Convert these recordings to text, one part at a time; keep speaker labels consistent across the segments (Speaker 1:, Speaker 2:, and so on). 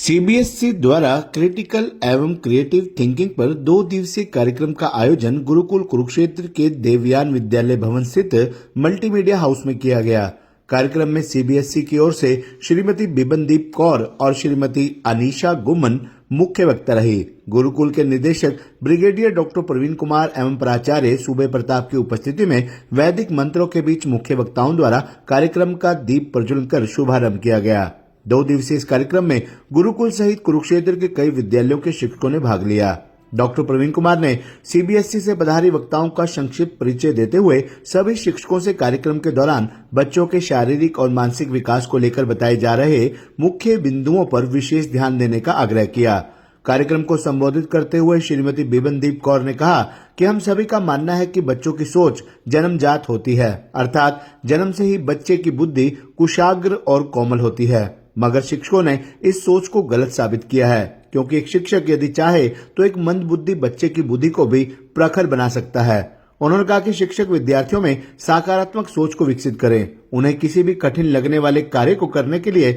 Speaker 1: CBSE द्वारा critical एवं creative thinking पर 2 दिवसीय कार्यक्रम का आयोजन गुरुकुल कुरुक्षेत्र के देवयान विद्यालय भवन स्थित मल्टीमीडिया हाउस में किया गया। कार्यक्रम में सीबीएसई की ओर से श्रीमती बिबनदीप कौर और श्रीमती अनीशा गुमन मुख्य वक्ता रही। गुरुकुल के निदेशक ब्रिगेडियर डॉक्टर प्रवीण कुमार एवं प्राचार्य सूबे प्रताप की उपस्थिति में वैदिक मंत्रों के बीच मुख्य वक्ताओं द्वारा कार्यक्रम का दीप प्रज्वलन कर शुभारंभ किया गया। 2 दिवसीय इस कार्यक्रम में गुरुकुल सहित कुरुक्षेत्र के कई विद्यालयों के शिक्षकों ने भाग लिया। डॉक्टर प्रवीण कुमार ने सीबीएसई से पधारी वक्ताओं का संक्षिप्त परिचय देते हुए सभी शिक्षकों से कार्यक्रम के दौरान बच्चों के शारीरिक और मानसिक विकास को लेकर बताए जा रहे मुख्य बिंदुओं पर विशेष ध्यान देने का आग्रह किया। कार्यक्रम को संबोधित करते हुए श्रीमती बिबनदीप कौर ने कहा कि हम सभी का मानना है कि बच्चों की सोच जन्मजात होती है, अर्थात जन्म से ही बच्चे की बुद्धि कुशाग्र और कोमल होती है, मगर शिक्षकों ने इस सोच को गलत साबित किया है, क्योंकि एक शिक्षक यदि चाहे तो एक मंद बुद्धि बच्चे की बुद्धि को भी प्रखर बना सकता है। उन्होंने कहा कि शिक्षक विद्यार्थियों में सकारात्मक सोच को विकसित करें, उन्हें किसी भी कठिन लगने वाले कार्य को करने के लिए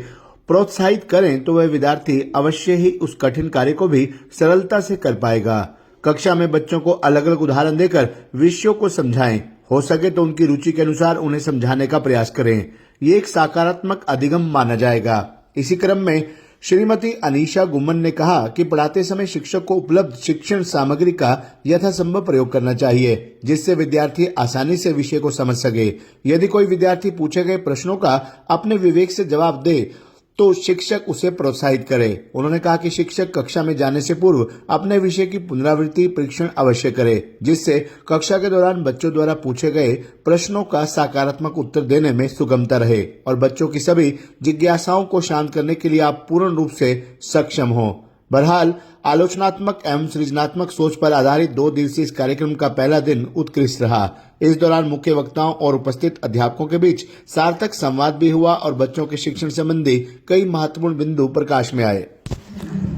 Speaker 1: प्रोत्साहित करें तो वह विद्यार्थी अवश्य ही उस कठिन कार्य को भी सरलता से कर पाएगा। कक्षा में बच्चों को अलग अलग उदाहरण देकर विषयों को समझाएं, हो सके तो उनकी रुचि के अनुसार उन्हें समझाने का प्रयास करें। ये एक सकारात्मक अधिगम माना जाएगा। इसी क्रम में श्रीमती अनीशा गुमन ने कहा कि पढ़ाते समय शिक्षक को उपलब्ध शिक्षण सामग्री का यथासंभव प्रयोग करना चाहिए, जिससे विद्यार्थी आसानी से विषय को समझ सके। यदि कोई विद्यार्थी पूछे गए प्रश्नों का अपने विवेक से जवाब दे तो शिक्षक उसे प्रोत्साहित करे। उन्होंने कहा कि शिक्षक कक्षा में जाने से पूर्व अपने विषय की पुनरावृत्ति परीक्षण अवश्य करे, जिससे कक्षा के दौरान बच्चों द्वारा पूछे गए प्रश्नों का सकारात्मक उत्तर देने में सुगमता रहे और बच्चों की सभी जिज्ञासाओं को शांत करने के लिए आप पूर्ण रूप से सक्षम हो। बहरहाल आलोचनात्मक एवं सृजनात्मक सोच पर आधारित 2 दिवसीय इस कार्यक्रम का पहला दिन उत्कृष्ट रहा। इस दौरान मुख्य वक्ताओं और उपस्थित अध्यापकों के बीच सार्थक संवाद भी हुआ और बच्चों के शिक्षण संबंधी कई महत्वपूर्ण बिंदु प्रकाश में आए।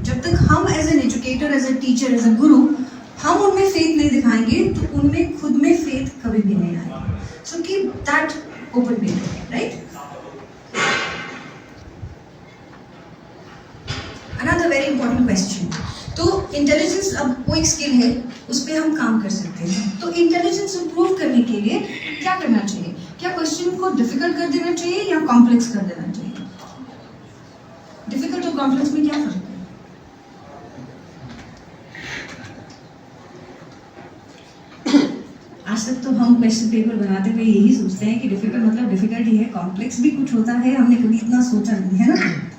Speaker 2: जब तक हम as an educator, as a teacher, as a guru हम उनमें फेथ नहीं दिखाएंगे तो उनमें खुद में फेथ कभी भी नहीं आएगा। So keep that open minded, right? Another very important question. तो इंटेलिजेंस अब वो एक स्किल है, उस पर हम काम कर सकते हैं। तो इंटेलिजेंस इंप्रूव करने के लिए क्या करना चाहिए? क्या क्वेश्चन को डिफिकल्ट कर देना चाहिए या कॉम्प्लेक्स कर देना चाहिए? डिफिकल्ट और कॉम्प्लेक्स में क्या फर्क है? आज तक तो हम क्वेश्चन पेपर बनाते हुए यही सोचते हैं कि डिफिकल्ट मतलब डिफिकल्ट ही है, कॉम्प्लेक्स भी कुछ होता है, हमने कभी इतना सोचा नहीं है ना।